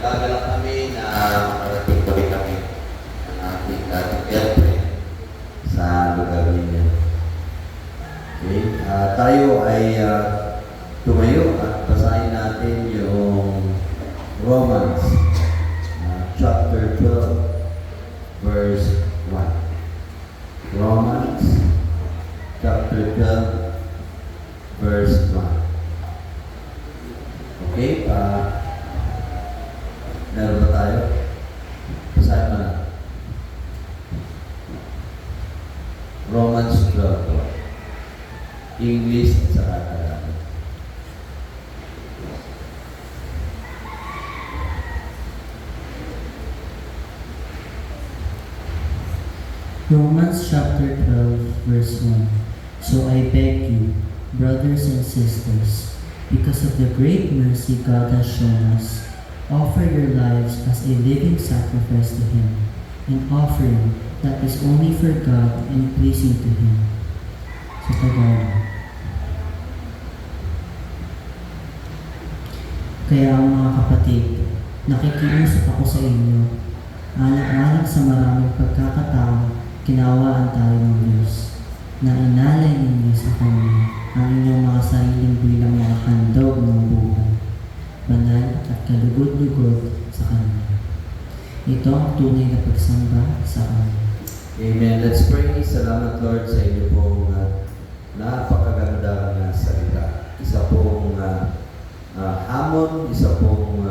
nagagalak kami na makarating kami ng ating girlfriend sa lugar ninyo. Okay? Tayo ay tumayo at basahin natin yung Romans chapter 12 verse 1. Romans chapter 12 verse 1. Okay? Meron ba tayo? Basahin mo na. Romans 12. English at saka Tagalog. Romans chapter 12, verse 1. So I beg you, brothers and sisters, because of the great mercy God has shown us, offer your lives as a living sacrifice to Him, an offering that is only for God and pleasing to Him. Sa Tagalog. Kaya mga kapatid, nakikiusap ako sa inyo, alang-alang sa maraming pagkakataon, kinawaan tayo ng Diyos, na inalay ninyo sa Kanya ang inyong mga sariling bilang mga handog ng buhay, banal at kalugod-lugod sa Kanya. Ito ang tunay na pagsamba sa Kanya. Amen. Let's pray. Salamat Lord sa inyo pong napakagandang salita. Isa pong hamon, isa pong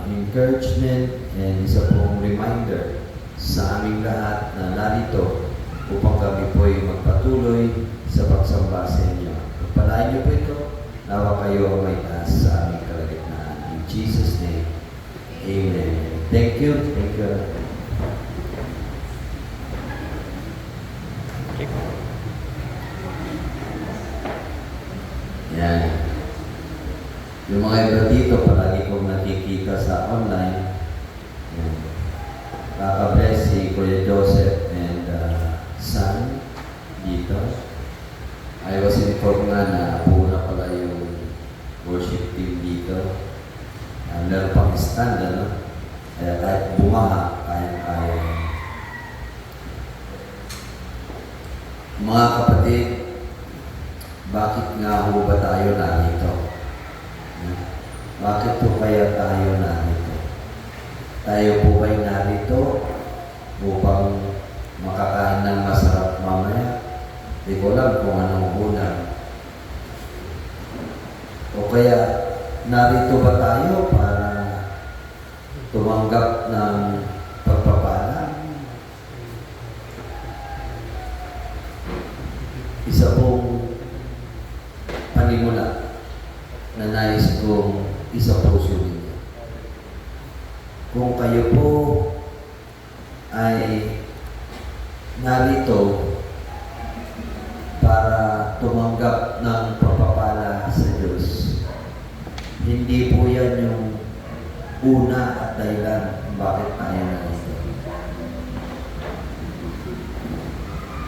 encouragement, and isa pong reminder sa aming lahat na narito upang kami po ay magpatuloy sa pagsamba sa inyo. Pagpalain niyo po ito, nawa kayo ang may taas sa aming kalagitnaan. In Jesus' name, Amen. Thank you. Thank you. Yan. Yung mga iba dito, palagi kong nakikita sa online. Yan. Kaka-bless si Kuya Joseph and son dito. I was informed nga na puna pala yung worship team dito. Meron pang stand, ano? Kaya kahit bumaha, kaya. Mga kapatid, bakit nga ho ba tayo narito? Bakit po kaya tayo narito? Tayo po ba'y narito upang makakain ng masarap mamaya? Di ko alam kung anong una. O kaya narito ba tayo para tumanggap ng pagpapala? Isa pong panimula na nais kong isa puso ninyo. Kung kayo po ay narito para tumanggap ng pagpapala sa Diyos, hindi po yan yung una at dahilan bakit tayo narito.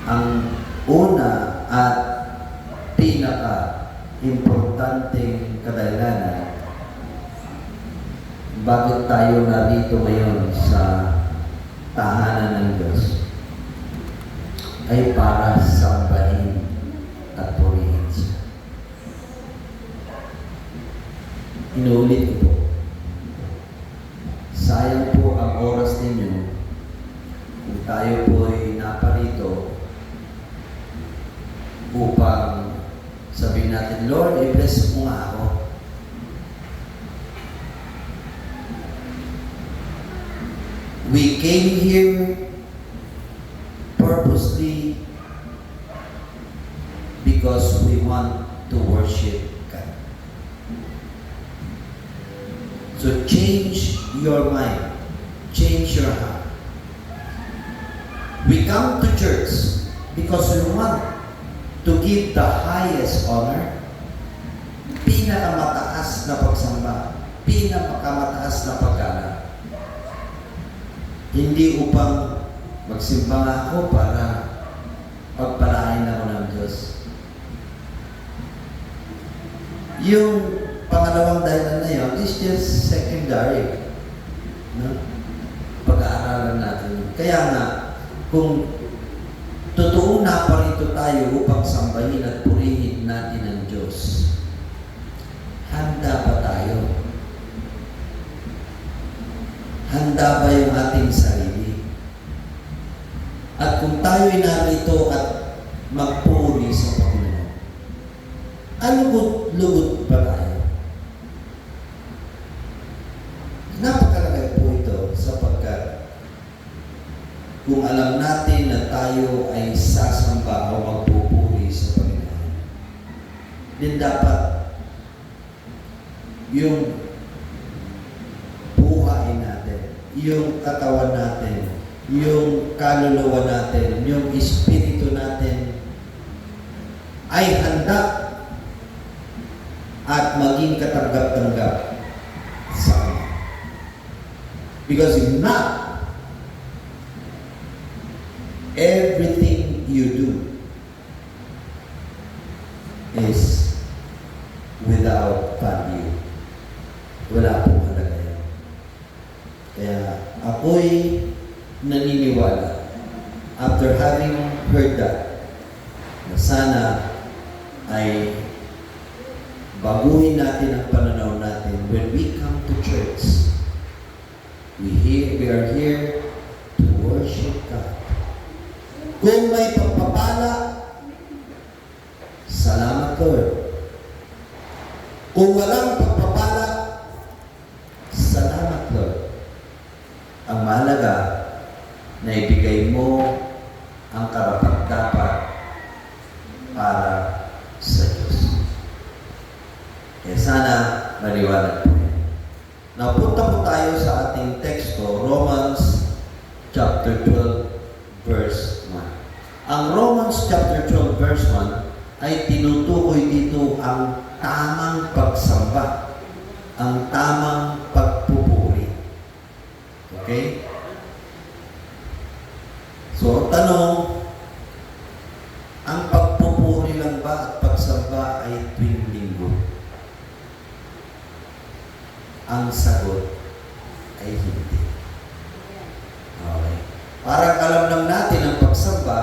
Ang una at pinaka-importanteng kadahilanan bakit tayo narito ngayon sa tahanan ng Diyos ay para sambahin at purihin siya. Inuulit ko po, sayang po ang oras ninyo kung tayo po ay naparito upang sabihin natin, Lord, i-bless mo nga ako. We came here purposely because we want to worship God. So change your mind. Change your heart. We come to church because we want to give the highest honor, pinakamataas na pagsamba, pinakamataas na paggalang. Hindi upang magsimba nga ako para pagpalain ako ng Diyos. Yung pangalawang dahilan na yun is just secondary. No? Pag-aaralan natin. Kaya nga, kung totoong naparito tayo upang sambahin at purihin natin ang Diyos, handa ba tayo? Handa ba yung ating sarili? At kung tayo'y narito at magpuri sa Panginoon, alugod-lugod ba tayo? Napakalagay po ito sapagkat kung alam natin na tayo ay sasamba o magpupuri sa Panginoon, din dapat yung buhay natin, yung katawan natin, yung kaluluwa natin, yung espiritu natin ay handa at maging katanggap-tanggap sa Kanya. Because if not, everything you do is without value. Wala pong halaga yan. Kaya ako'y naniniwala after having heard that na sana ay baguhin natin ang pananaw natin when we come to church. We are here to worship God. Kung may pagpapala, salamat Lord. Kung walang pagpapala, salamat Lord. Ang mahalaga na ibigay mo ang karapat-dapat para sa Diyos. Kaya sana maliwanag po yan. Napunta po tayo sa ating teksto, Romans chapter 12, verse 1. Ang Romans chapter 12, verse 1 ay tinutukoy dito ang tamang pagsamba, ang tamang pagpupuri. Okay? So, tanong, ang pagpupuri lang ba at pagsamba ay tuwing linggo? Ang sagot ay hindi. Okay. Parang alam lang natin ang pagsamba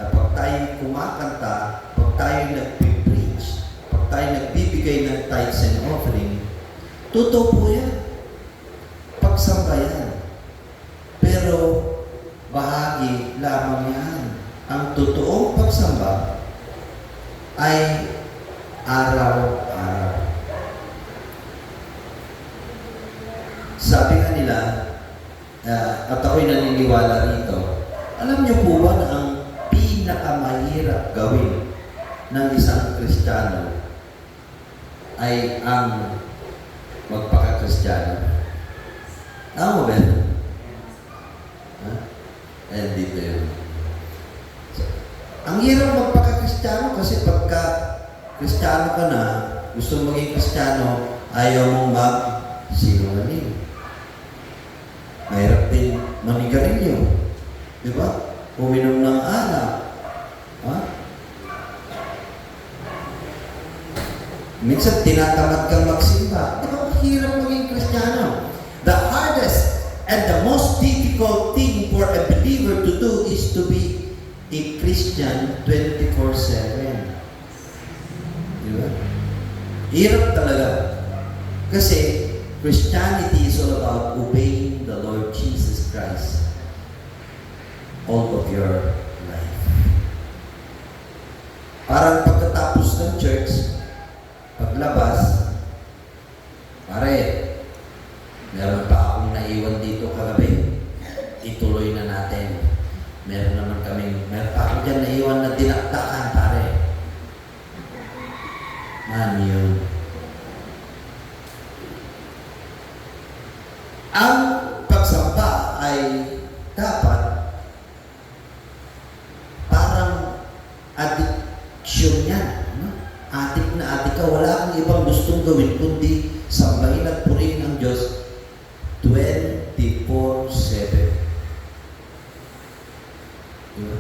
at pag tayo kumakanta, pag tayo nagpipreach, pag tayo nagbibigay ng tithes and offering, totoo po yan. Pagsamba yan. Pero bahagi lamang yan. Ang totoong pagsamba ay araw-araw. Sabi nga nila, at ako'y naniniwala rito, alam niyo po ba na ang pinakamahirap gawin ng isang Kristiyano ay ang magpaka-Kristiyano? Tama ba? Eh, dito yun. So, ang hirap magpaka-Kristiyano kasi pagka Kristiyano ka na, gusto maging Kristiyano, ayaw mong mag-sinungaling. Mahirap din manigarilyo. Di ba? Uminom ng alak. Ha? Minsan, tinatamad kang magsimba. Di ba? Mahirap maging Kristiyano. The hardest and the most difficult thing for a believer to do is to be a Christian 24/7. Di ba? Hirap talaga. Kasi, Christianity is all about obeying the Lord Jesus Christ all of your life. Parang pagkatapos ng church, paglabas, pare, meron pa akong naiwan dito kagabi. Ituloy na natin. Meron pa ako dyan naiwan na dinakdakan, pare. Ano yun? Ang pagsamba ay dapat parang addiction yan. No? Adik na adik ka. Wala kang ibang gustong gawin kundi sambahin at purihin ang Diyos 24/7. Diba?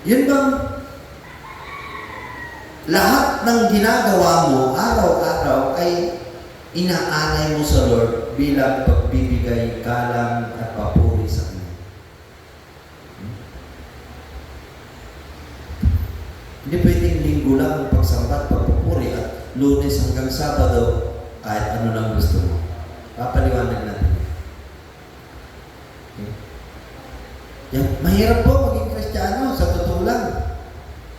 Yun bang lahat ng ginagawa mo araw-araw ay inaalay mo sa Lord bilang pagbibigay galang at papuri sa Kanya. Hindi pwedeng linggo lang ang pagsamba at pagpupuri at Lunes hanggang Sabado kahit ano lang gusto mo. Papaliwanag natin. Okay? Yan. Mahirap po maging Kristiyano, sa totoo lang.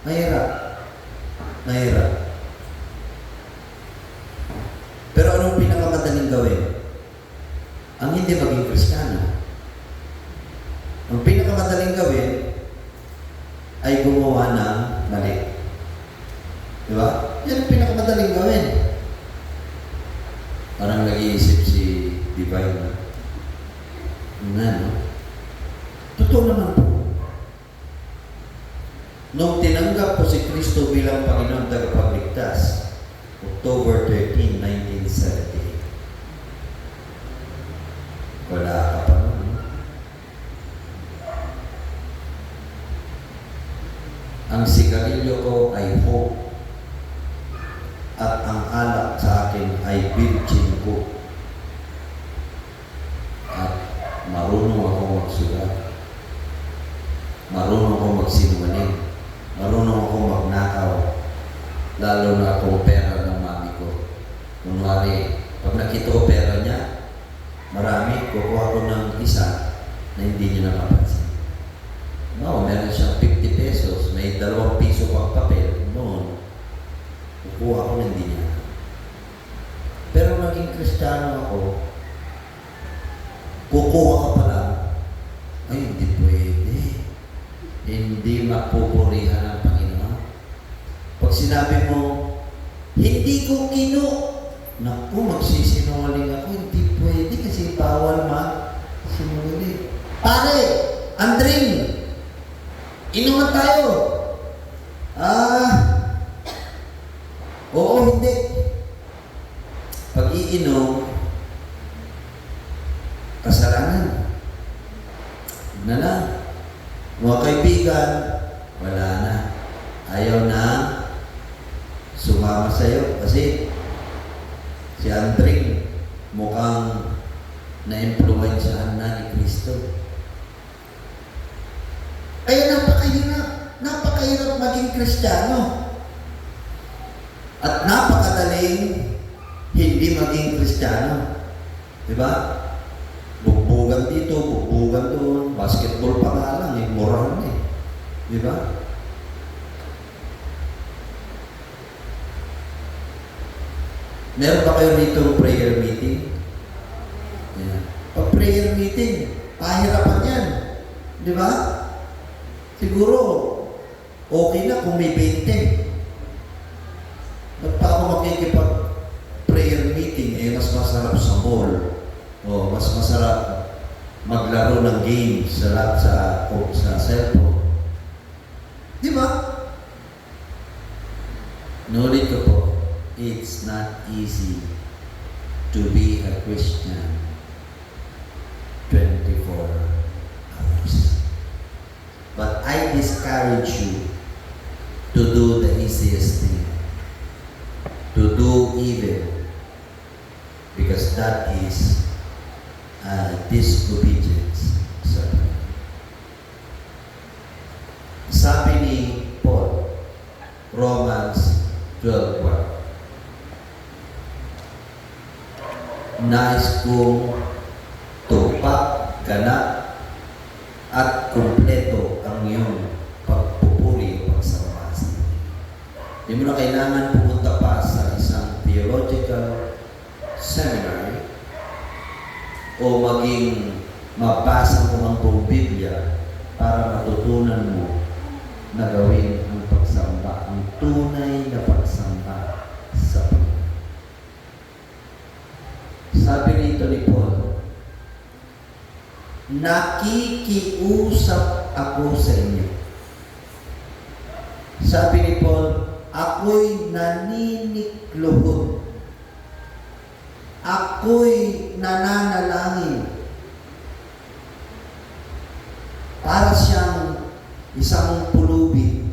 Mahirap. Mahirap. Pero anong pinakamadaling gawin? Ang hindi maging Kristiyano. Ang pinakamadaling gawin ay gumawa ng mali. Di ba? Yan ang pinakamadaling gawin. Parang nag-iisip si Divine. No? Totoo naman po. Nung tinanggap po si Kristo bilang Panginoon tagapagligtas, October 13, 1978. Wala ka pa nun. Ang sigarilyo ko ay hope at ang alak sa akin ay virgin ko. At marunong ako magsulat. Marunong ako magsinungaling. Marunong ako magnakaw. Lalo na ako pera ng mami ko. Kunwari, pag nakita ko pera niya, marami, kukuha ko ng isa na hindi niya napapansin. No, meron siyang 50 pesos, may 2 piso pang papel. Noon, kukuha ko ng hindi niya. Pero naging Kristiyano ako, kukuha ka pala, ay hindi pwede. Hindi mapupurihan ang Panginoon. Pag sinabi mo, hindi ko naku, magsisinungaling ako, hindi pwede kasi bawal sinungaling. Pare, Andring, inuman tayo. Oo, hindi. Pag iinom, kasalanan. Na lang. Mga kaibigan, wala na. Ayaw na sumama sa'yo kasi si Andring mukhang na-influensyahan na ni Kristo. Kaya napakahirap maging Kristiyano. At napakadaling hindi maging Kristiyano. Diba? Bugbugan dito, bugbugan doon, basketball pa nga lang, moral na eh. Diba? Meron ba kayo dito prayer meeting? Yeah. Pag prayer meeting, pahirapan yan. Di ba? Siguro, okay na kung may 20. Ba't pa ako makikipag prayer meeting, mas masarap sa mall. O mas masarap maglaro ng game sa cellphone. Di ba? Nulit ko po, it's not easy to be a Christian 24 hours. But I discourage you to do the easiest thing, to do evil, because that is disobedience sa Panginoon. Sabi ni Paul, Romans 12:1, nais kong tupak, ganap, at kumpleto ang iyong pagpupuri o pagsamba sa Panginoon. Hindi mo na kailangan pumunta pa sa isang theological seminary o maging mabasa mo ang buong Biblia para matutunan mo na gawin ang pagsamba, ang tunay na pagsamba sa Panginoon. Sabi rito ni Paul, nakikiusap ako sa inyo. Sabi ni Paul, ako'y naninikluhod. Ako'y nananalangin para siyang isang pulubi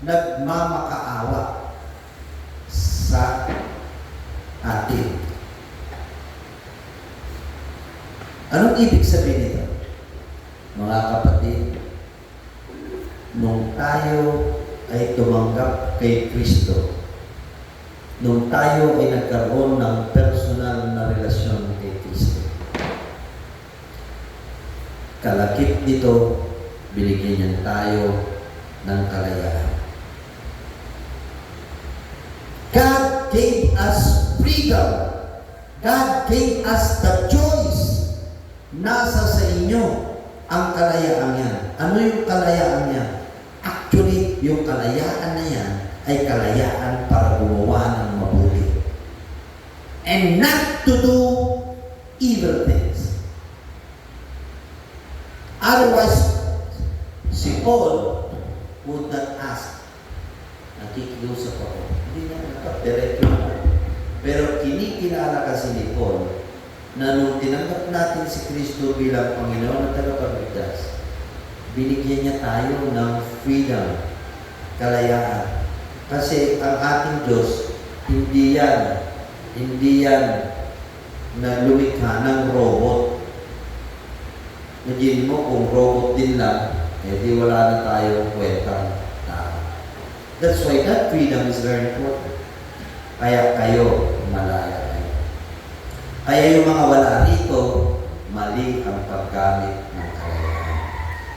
nagmamakaawa atin. Anong ibig sabihin nito? Mga kapatid, nung tayo ay tumanggap kay Kristo, nung tayo ay nagkaroon ng personal na relasyon kay Kristo, kalakip nito, binigyan niya tayo ng kalayaan. God gave us freedom. God gave us the choice. Nasa sa inyo ang kalayaan yan. Ano yung kalayaan niya? Actually, yung kalayaan na yan ay kalayaan para gumawa ng mabuti. And not to do evil things. Otherwise, si Paul would not ask, nakikiusap ako. Hindi na nakapdiretso na. Pero kinikilala kasi ni Paul na nung tinanggap natin si Kristo bilang Panginoon at Tagapagligtas, binigyan niya tayo ng freedom, kalayaan. Kasi ang ating Diyos, hindi yan na lumikha ng robot. Imagine mo kung robot din lang, di wala na tayong kwentang tao. That's why that freedom is very important. Kaya kayo, malaya kayo. Kaya yung mga wala rito, mali ang paggamit ng kalayaan.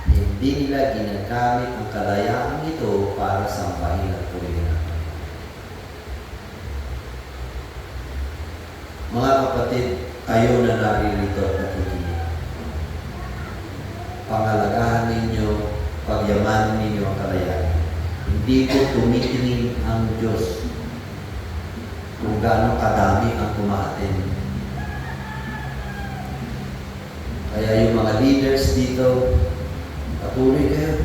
Hindi nila ginagamit ang kalayaan ito para sambahin at purihin ang Panginoon. Mga kapatid, kayo na naririto at nakikinig. Pangalagahan ninyo, pagyamanin ninyo ang kalayaan. Hindi ko tumitingin ang Diyos kung gaano kadami ang kumaatin. Kaya yung mga leaders dito, patuloy kayo.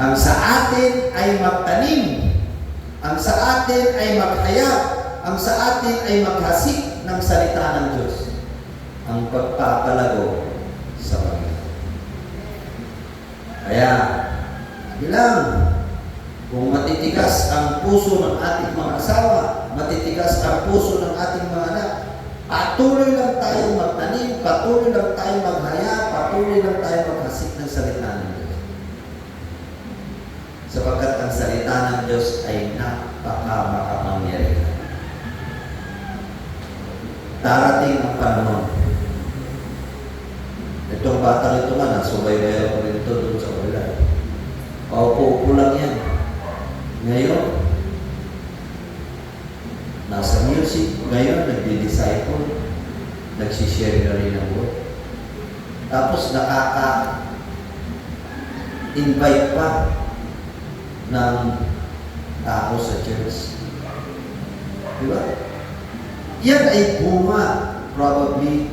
Ang sa atin ay magtanim. Ang sa atin ay maghayag. Ang sa atin ay maghasik ng salita ng Diyos. Ang pagpapalago sa Panginoon. Kaya, bilang kung matitigas ang puso ng ating mga asawa, matitigas ang puso ng ating mga anak, patuloy lang tayo magtanim, patuloy lang tayo maghaya, patuloy lang tayo maghasik ng salita ng Diyos. Sapagkat ang salita ng Diyos ay napaka-makapangyarihan. Darating ang panahon. Itong batang ito nga, nasubaybayan ko rin ito doon sa ulan. Paupo-upo lang yan. Ngayon, nasa music, ngayon nagdi-disciple, nagsishare na rin ang word. Tapos nakaka-invite pa ng tao sa church. Diba? Yan ay bunga, probably,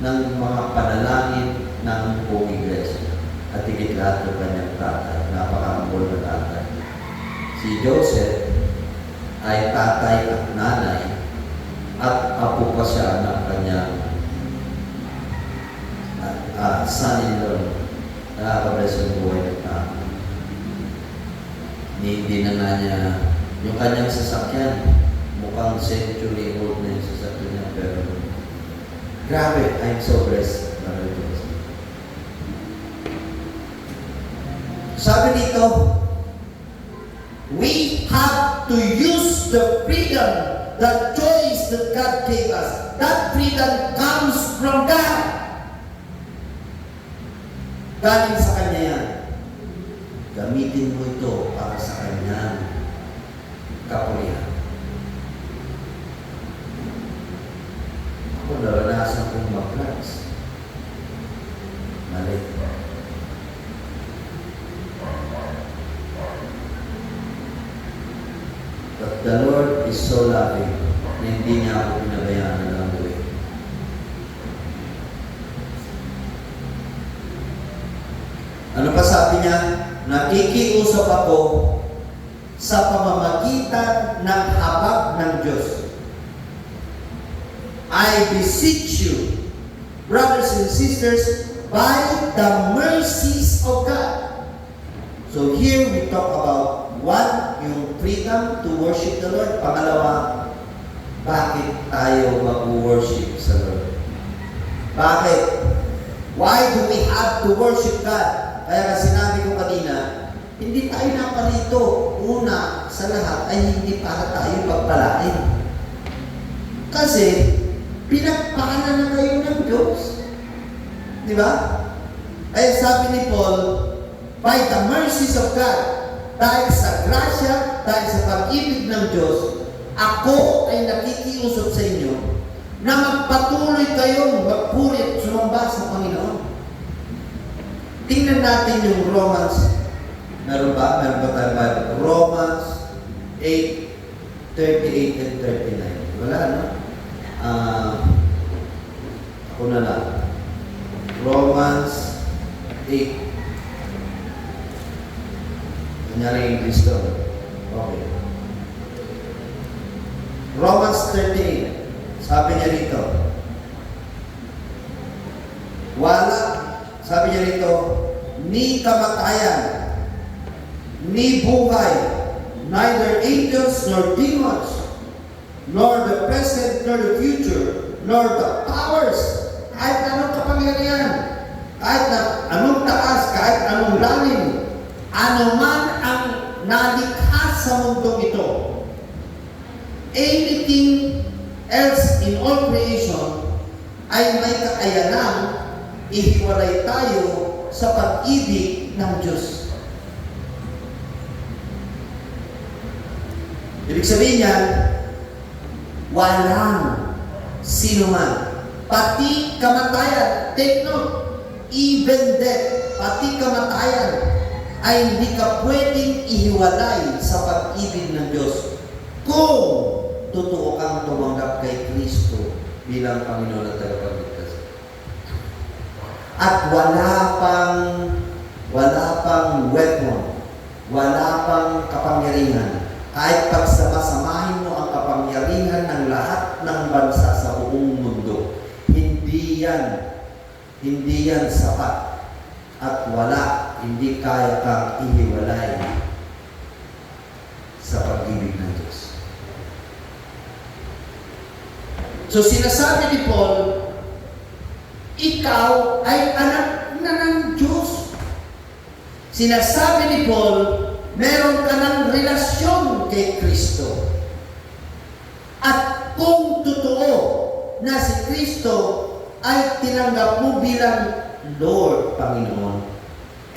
ng mga panalangin ng buong iglesia. At higit lahat ng kanyang tatay, napakahambol na tatay. Si Joseph ay tatay at nanay at apo pa siya ng kanyang son-in-law. Nakakabless yung buhay ng tao. Hindi na nga niya yung kanyang sasakyan. Mukhang century old na yung sasakyan niya. Pero grabe, I'm so blessed. Sabi dito, we have to use the freedom, the choice that God gave us. That freedom comes from God. Galing sa Kanya yan. Gamitin mo ito para sa Kanyang kapurihan. Ako naranasan kong mag-drugs. Mali. But the Lord is so loving na hindi niya ako pinabayaan na lang gawin. Ano pa sabi niya? Nakikiusap ako sa pamamagitan ng habag ng Diyos. I beseech you, brothers and sisters, by the mercies of God. So here we talk about one, yung freedom to worship the Lord. Pangalawa, bakit tayo mag-worship sa Lord? Bakit? Why do we have to worship God? Kaya sinabi ko kanina, hindi tayo naparito. Una sa lahat ay hindi para tayo pagpalain. Kasi, pinagpaanan na kayo ng Diyos. Di ba? Ay sabi ni Paul, by the mercies of God, dahil sa grasya, dahil sa pag-ibig ng Diyos, ako ay nakikiusap sa inyo na magpatuloy kayong magpuri at sumamba sa Panginoon. Tingnan natin yung Romans. Meron ba? Meron ba tayo Bible? Romans 8:38 and 39. Wala, no? Ako na lang. Romans 8. Kunyari yung Kristo. Okay. Romans 38. Sabi niya dito. Wala. Sabi niya dito, ni kamatayan, ni buhay, neither angels nor demons, nor the present nor the future, nor the powers, kahit anong kapangyarihan, kahit na anong taas, kahit anong lalim, anuman ang nalikha sa mundong ito, anything else in all creation ay may kakayanang ihiwalay tayo sa pag-ibig ng Diyos. Ibig sabihin niyan, walang sino man, pati kamatayan, take note, even death, pati kamatayan, ay hindi ka pwedeng ihiwalay sa pag-ibig ng Diyos kung totoo kang tumanggap kay Kristo bilang Panginoon at Tagapagligtas. At wala pang weapon, wala pang kapangyarihan. Kahit pagsama-samahin mo ang kapangyarihan ng lahat ng bansa sa buong mundo, hindi yan sapat. At hindi kaya kang ihiwalay sa pag-ibig ng Diyos. So sinasabi ni Paul, ikaw ay anak na ng Diyos. Sinasabi ni Paul, meron ka ng relasyon kay Kristo. At kung totoo na si Kristo ay tinanggap mo bilang Lord, Panginoon,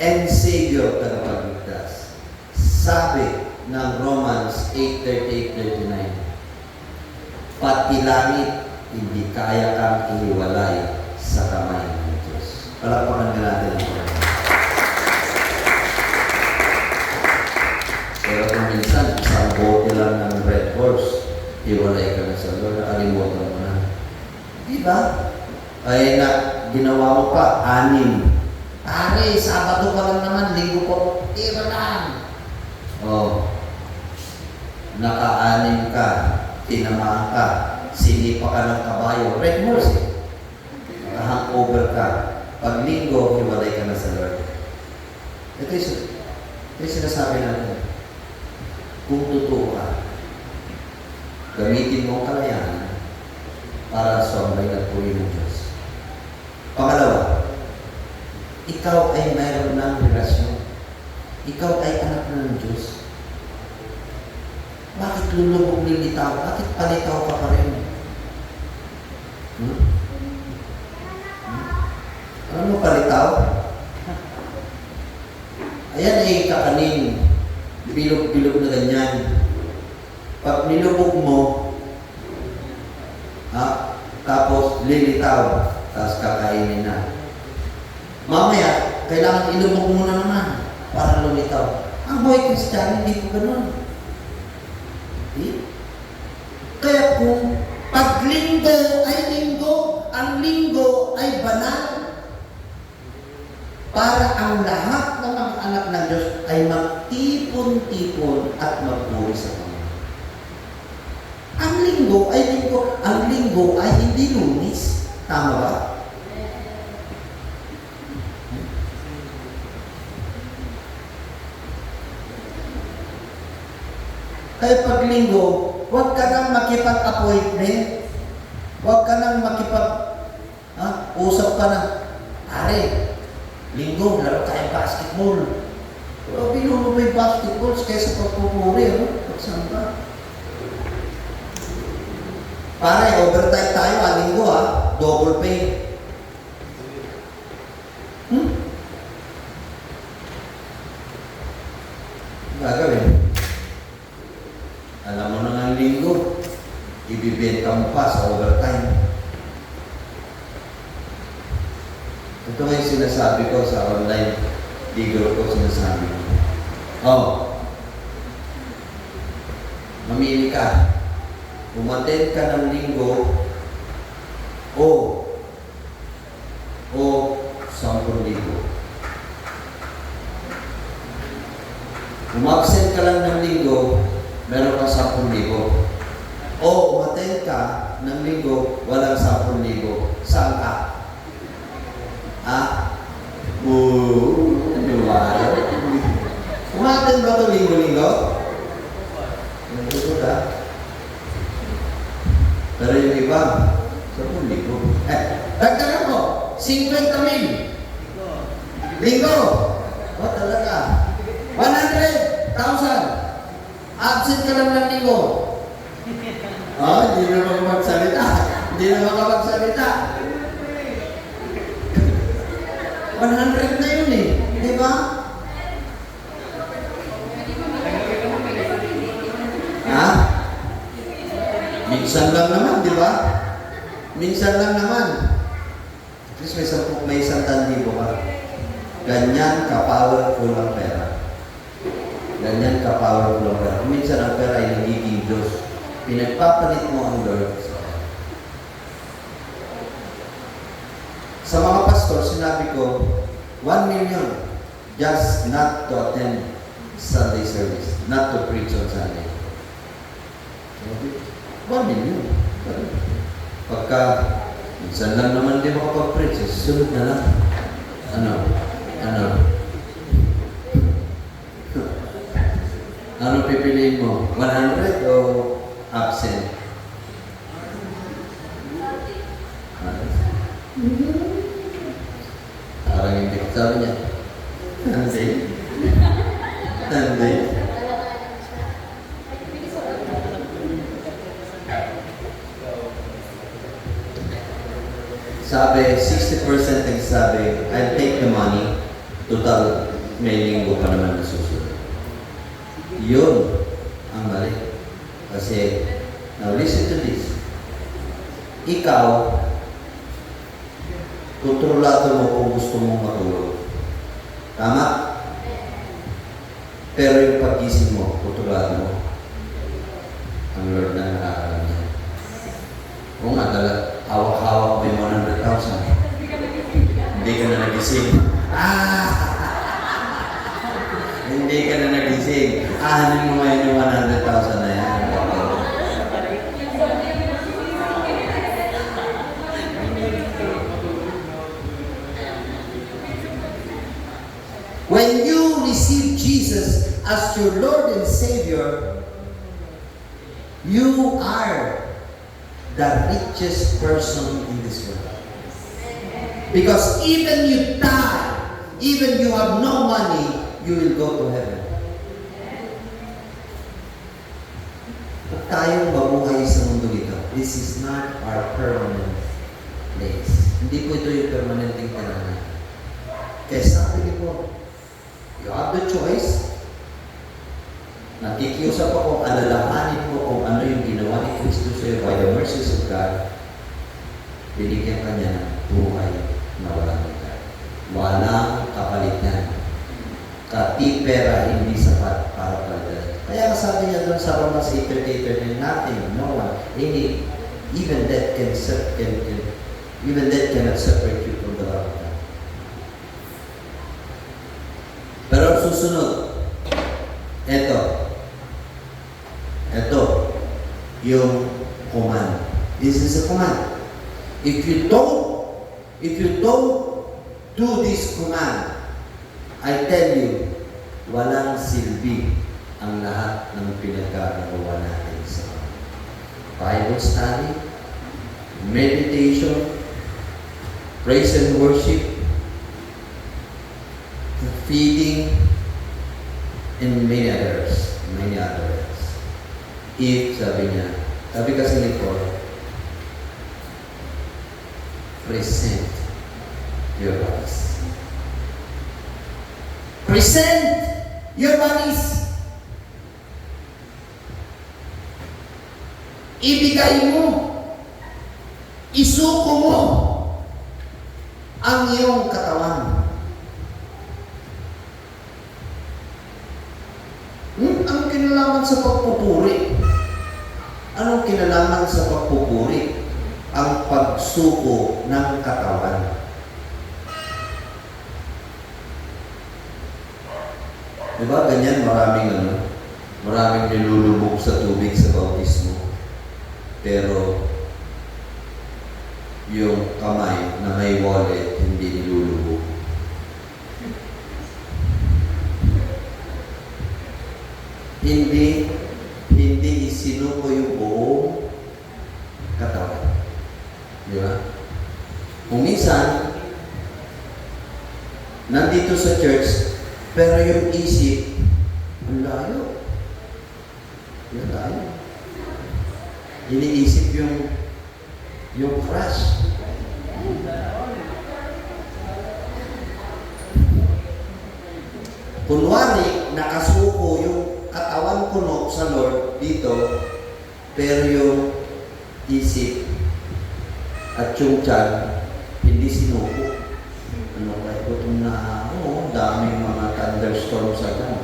and Savior, tagapagligtas, sabi ng Romans 8:38-39, pati langit hindi kaya kang ihiwalay sa kamay ng Diyos. Palakpakan ka natin ang Panginoon. Pero kung minsan, isang bote lang ng Red Horse, hiwalay ka na sa Lord, nakalimutan mo na. Diba? Ay na, ginawa mo pa, 6. Pare, Sabado ka lang naman, Linggo ko, tira lang. Oh, naka-6 ka, tinamaan ka, sinipa ka ng kabayo, Red Horse eh. Naka-hangover ka. Pag Linggo, hiwalay ka na sa Lord. Ito yung sinasabi natin. Kung totoo ka, gamitin mo ang kalayahan para sobrang nagpuri ng Diyos. Pangalawa, ikaw ay mayroon ng relasyon. Ikaw ay anak na ng Diyos. Bakit lulubog lilitaw? Bakit palitaw ka pa rin? Alam mo palitaw? Ayan ay kakanin. Bilog-bilog na ganyan. Pag nilubog mo, tapos lilitaw, tapos kakainin na. Mamaya, kailangan ilubog mo na naman para lumitaw. Ang buhay Kristiyano, hindi po ganun. Kaya kung pag linggo ay linggo, ang linggo ay banal. Para ang lahat ng mga anak ng Diyos ay magtipon-tipon at magpuri sa Panginoon. Ang linggo ay hindi Lunes. Tama ba? Kaya pag linggo, Huwag ka nang makipag-appointment. Huwag ka nang usap ka na. Pare, linggo, laro tayo basketball. Binuno mo yung basketball kaysa pagpupuri, ano? Saan ka? Pare, overtime tayo, linggo double pay. Gagawin. Alam mo na ng linggo, ibibenta mo pa sa overtime. Ito nga yung sinasabi ko sa online digger ko, sinasabi ko. Mamili ka. Umattend ka ng linggo o 10,000. Umabsent ka lang ng linggo, meron ka 10,000. O umattend ka ng linggo, walang 10,000. Saan ka? Umattend ba ito linggo-linggo? Linggo ka. Pero yung iba, 10,000. Dagdagan mo, 50,000. Linggo. Talaga. 100,000. Absent ka lang ng linggo. Hindi na makapagsalita. Hindi na makapagsalita. 100 na yun Di ba? Minsan lang naman, di ba? Minsan lang naman. At least may 100,000 ka. Ganyan ka-powerful ang pera. Ganyan ka-powerful ang pera. Minsan ang pera ay nagiging Diyos. Pinagpapalit mo ang Lord. Sa mga pastor, sinabi ko, 1 million just not to attend Sunday service, not to preach on Sunday. 1 million. Pagka, minsan lang naman di makapag-preach, susunod na lang. Ano pipiliin mo? 100 o absent? Parang hindi ko sabi niya. Hindi. Sabi, 60% nagsabi, I'll take the money. Total, may linggo pa naman na susunod. Yun ang mali. Kasi, now listen to this. Ikaw, kontrolado mo kung gusto mong matulog. Tama? Pero yung pag-gising mo, kontrolado mo. Ang Lord na nakakalam niya. Kung hawak-hawak mo yung 100,000, hindi ka na nagising. Hindi ka na nagising. Ahanin mo ngayon yung 100,000 na yan. When you receive Jesus as your Lord and Savior, you are the richest person in this world. Because even you die, even you have no money, you will go to heaven. Huwag tayong mabuhay sa mundo dito. This is not our permanent place. Hindi po ito yung permanenteng tirahan. Kaya sabi niyo po, you have the choice. Nakikiusap ako, alalahanin mo kung ano yung ginawa ni Kristo sa iyo by the mercies of God. Binigyan ka niya ng buhay na walang hanggan. Walang kapalitan. Pera hindi sapat para palitan. Kaya sabi niya doon sa Romans 8:38, nothing, no one, even that cannot separate you from the love of God. Pero susunod, ito, yung command. This is a command. If you don't do this command, I tell you, walang silbi ang lahat ng pinagkagawa natin sa Bible study, meditation, praise and worship, feeding, and many others. Many others. If, sabi kasi ni Paul, present your bodies. Present your bodies. Ibigay mo, isuko mo ang iyong katawan. Anong kinalaman sa pagpupuri? Anong kinalaman sa pagpupuri? Ang pagsuko ng katawan. Diba ganyan maraming nilulubog sa tubig sa bautismo. Pero yung kamay na may wallet hindi nilulubog. Hindi isinuko yung buong katawan. Di ba? Kung minsan, nandito sa church, pero yung isip, ang layo. Ang layo. Iniisip yung crush. Kunwari, nakasuko yung katawan kuno sa Lord dito, pero yung isip at yung tiyan, hindi sinuko. Ano kaya gutom na ako, daming mga thunderstorm sa tiyan.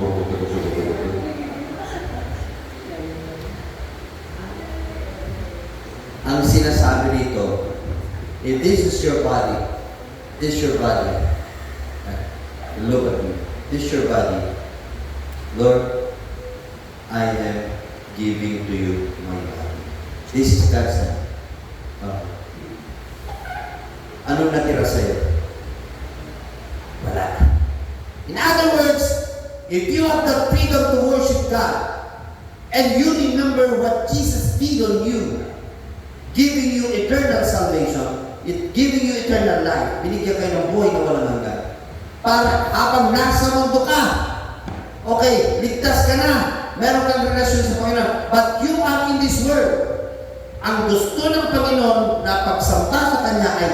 Ang sinasabi dito, if this is your body, look at me, this is your body, Lord, I am giving to you my body. This is God's hand. Anong natira sa'yo? Wala. In other words, if you have the freedom to worship God, and you remember what Jesus did on you, giving you eternal salvation, giving you eternal life, binigyan kayo ng buhay na walang hanggan. Para habang nasa mundo ka, okay, ligtas ka na, meron kang relasyon sa Panginoon, but you are in this world. Ang gusto ng Panginoon na pagsamba sa Kanya ay,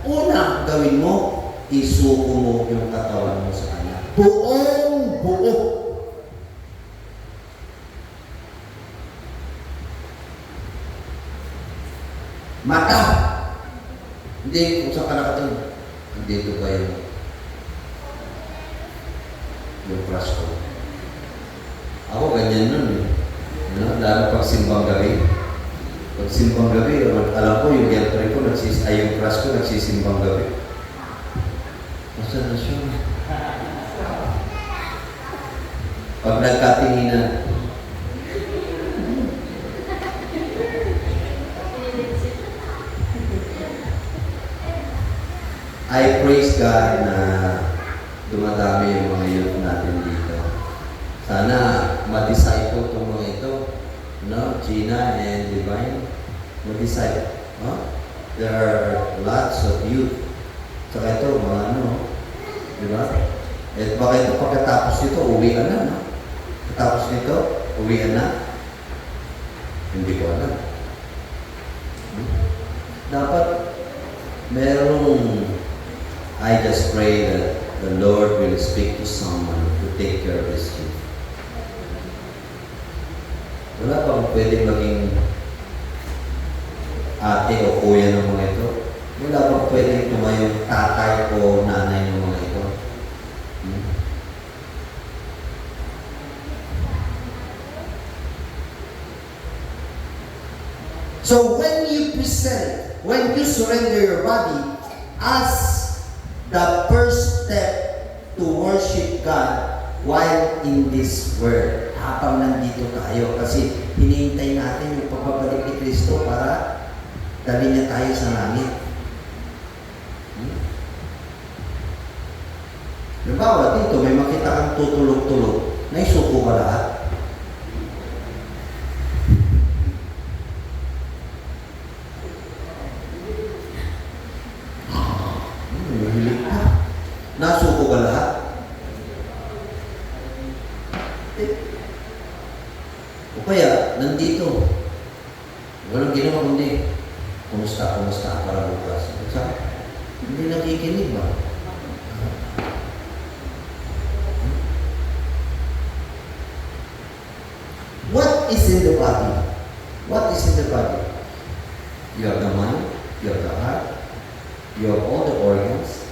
unang gawin mo, isuko mo yung katawan mo sa Kanya. Buong buo. Mata. Hindi, kung saan ka nakatingin, andito ba yung crush ko. Ako ganyan nun eh. Lalo pag simbang gabi. Pag simbang gabi, alam ko yung girlfriend ko, yung crush ko nagsisimbang gabi. Nasaan na siya? Pag nagkatinginan, I praise God na dumadami yung mga youth natin dito. Sana ma-disciple itong mga ito. No? Gina and Divine. Ma-disciple. Huh? There are lots of youth. Saka ito, mga ano. Diba? At baka ito pagkatapos nito, uwian na. No? Pagkatapos nito, uwian na. Hindi ko alam. Dapat merong I just pray that the Lord will speak to someone to take care of this youth. Wala bang pwedeng maging ate o kuya ng mga ito? Wala bang pwedeng tumayong tatay o nanay ng mga ito? So when you surrender your body as the first step to worship God while in this world. Habang nandito tayo kasi hinihintay natin yung pagbabalik ni Kristo para dalhin niya tayo sa langit. Halimbawa, dito may makita kang tutulog-tulog, naisuko ka lahat. O kaya, nandito. Walang ginawa kundi, kumusta para bukas. Sabi, hindi nakikinig ba? What is in the body? What is in the body? You have the mind, you have the heart, you have all the organs,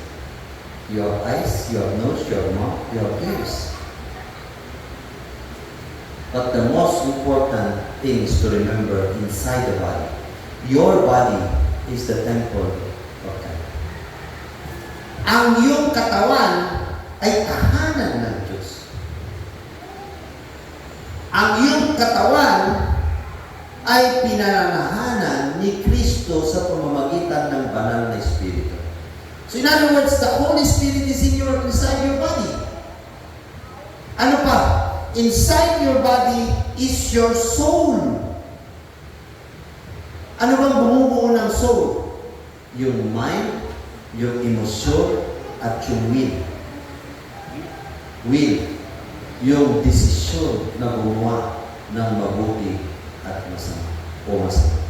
you have eyes, you have nose, you have mouth, you have ears. But the most important thing is to remember inside the body. Your body is the temple of God. Ang iyong katawan ay tahanan ng Diyos. Ang iyong katawan ay pinananahanan ni Kristo sa pamamagitan ng banal na Espiritu. So in other words, the Holy Spirit is inside your body. Ano pa? Inside your body is your soul. Ano bang bumubuo ng soul? Yung mind, yung emosyon, at yung will. Will, yung desisyon na gumawa ng mabuti at masama o masama.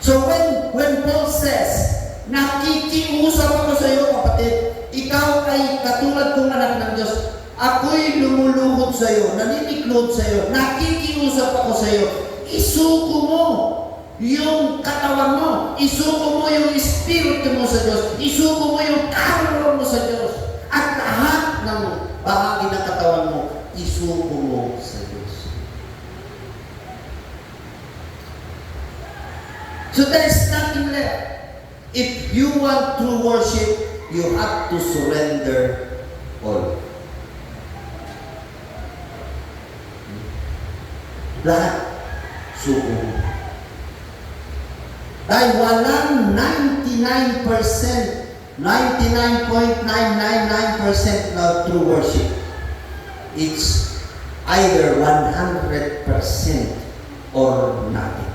So when Paul says, nakikiusap ako sa iyo, kapatid, ikaw ay katulad kong anak ng Diyos. Ako'y lumuluhod sa iyo, naniniklod sa iyo, nakikiusap ako sa iyo. Isuko mo yung katawan mo, isuko mo yung espiritu mo sa Diyos, isuko mo yung kaluluwa mo sa Diyos, at lahat ng bahagi ng katawan mo, isuko mo sa Diyos. So there's nothing left. If you want true worship, you have to surrender all. Lahat, suko mo. Dahil walang 99%, 99.999% na true worship. It's either 100% or nothing.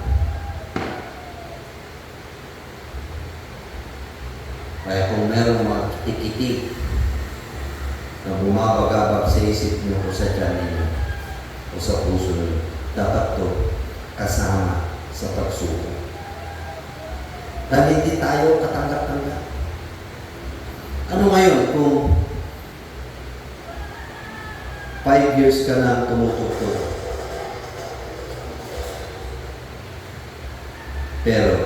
Kaya kung meron mga kitikiti na bumabagabag sa isip niyo o sa tiyan niyo o sa puso niyo, dapat to kasama sa pagsuko. Dahil hindi tayo katanggap-tanggap. Ano ngayon kung 5 years ka na tumutuktok? Pero,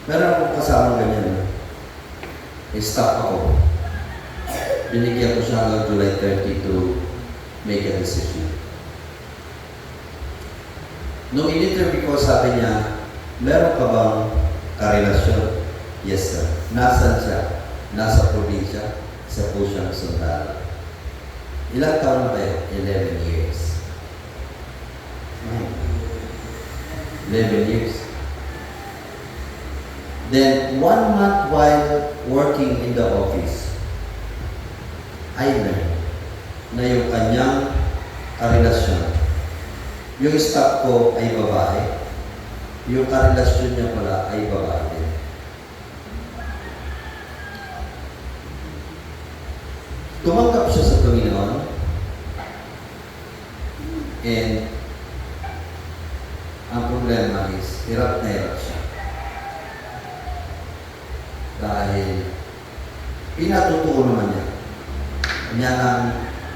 meron akong kasama ganyan. I-stop ako. Binigyan ko siya hanggang July 30 to make a decision. Nung in-interview ko, sabi niya, meron ka bang karelasyon? Yes, sir. Nasaan siya? Nasa probinsya. Isa po siyang sundalo. Ilang taon na kayo? 11 years. 11 years. Then, 1 month while working in the office, I learned na yung kanyang karelasyon, yung staff ko ay babae, yung karelasyon niya pala ay babae din. Tumanggap siya sa Panginoon, and ang problema is, hirap na hirap siya. Dahil pinatutuo naman niya. Kanya lang,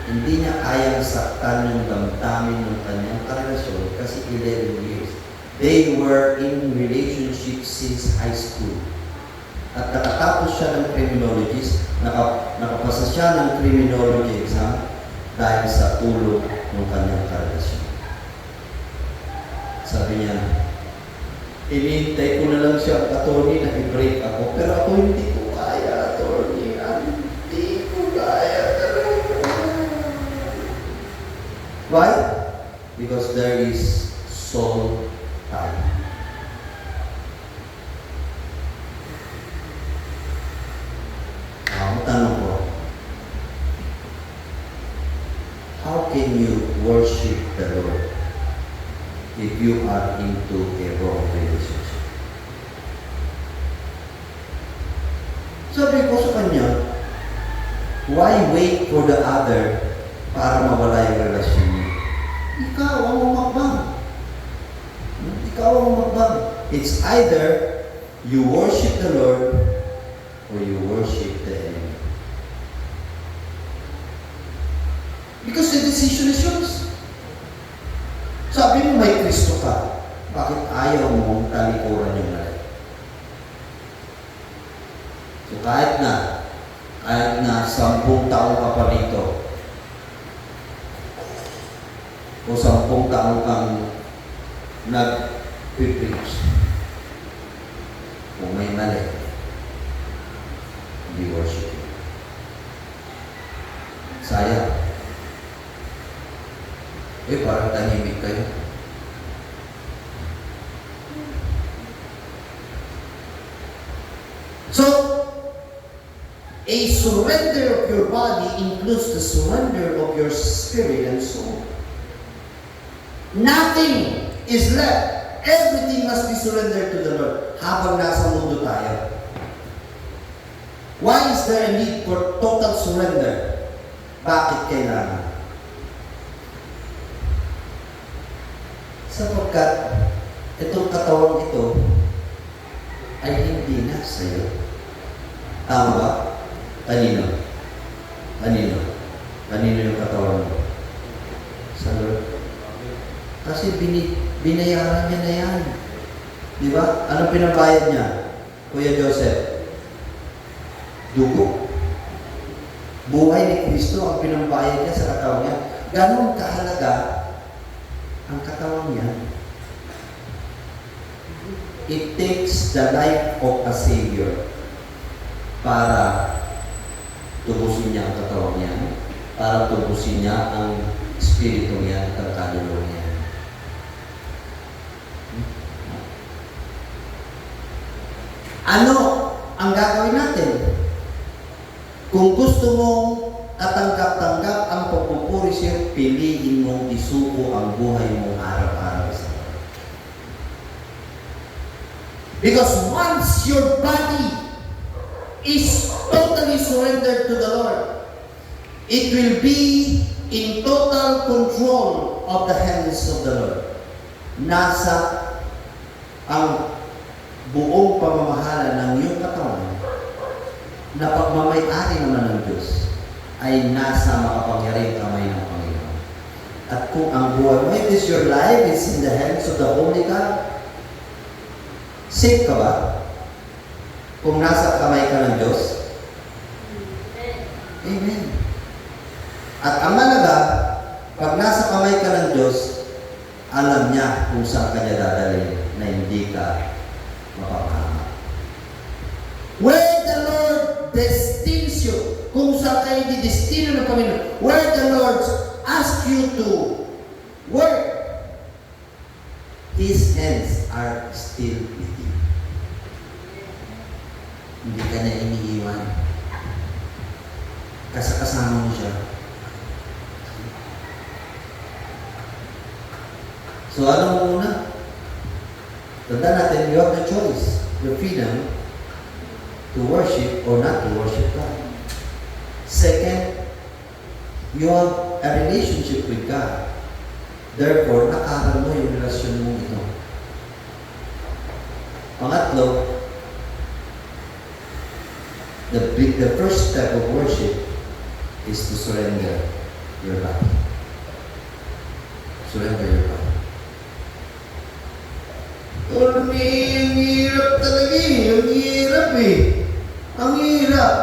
hindi niya kayang saktan yung damdamin ng kanyang karelasyon kasi 11 years. They were in relationship since high school. At nakatapos siya ng criminologist, nakapasa siya ng criminology exam dahil sa ulo ng kanyang karelasyon. Sabi niya, inintay ko na lang siya, attorney, na i-break ako. Pero ako hindi ko kaya, attorney. Hindi ko kaya talaga. Why? Because there is soul tie. Ang tanong ko, how can you worship the Lord if you are into a wrong relationship? Sabi ko sa kanya, why wait for the other para mawala yung relasyon niyo. Ikaw ang umakbang. Ikaw ang umakbang. It's either you worship the Lord or you worship the enemy. Because the decision is yours. Sabi mo may Kristo ka, bakit ayaw mong talikuran yung mali? So kahit na 10 taong ka pa rito, o 10 taong kang nag-preach, kung may mali, hindi worship. Sayang. Parang tahimik kayo. So, a surrender of your body includes the surrender of your spirit and soul. Nothing is left. Everything must be surrendered to the Lord habang nasa mundo tayo. Why is there a need for total surrender? Bakit kailangan? Sapagkat itong katawang ito ay hindi na sa iyo. Tama ba? Kanino? Kanino yung katawan mo? Sa Lord. Kasi binayaran niya na yan. Di ba? Anong pinabayad niya? Kuya Joseph? Dugo. Buhay ni Kristo ang pinabayad niya sa katawan niya. Ganon kahalaga ang katawan niya. It takes the life of a Savior para tubusin niya ang katawan niya, para tubusin niya ang espiritu niya at ang kaluluwa niya. Ano ang gagawin natin? Kung gusto mong katanggap-tanggap ang pagpupuri siya, piliin mong isuko ang buhay mong araw-araw sa Lord. Because once your body is totally surrendered to the Lord, it will be in total control of the hands of the Lord. Nasa ang buong pamamahala ng iyong katawan na pagmamay-ari naman ng Diyos ay nasa makapangyarihang kamay ng Panginoon. At kung ang buhay mo, if this your life is in the hands of the Holy God, safe ka ba? Kung nasa kamay ka ng Diyos? Amen. At ang malaga, pag nasa kamay ka ng Diyos, alam niya kung saan ka niya dadalhin na hindi ka mapapahama. Where the Lord destines you, kung saan kayo didestino ng Panginoon, where the Lord asks you to work, His hands are still with you. Hindi ka na iniiwan. Kasama mo siya. So ano muna? Tanda natin, you have the choice, your freedom to worship or not to worship God. Second, you have a relationship with God. Therefore, nakaral mo yung relasyon mo ito. Pangatlo, the first step of worship is to surrender your body. Surrender your body. Ang hirap talaga eh. Ang hirap eh. Ang hirap.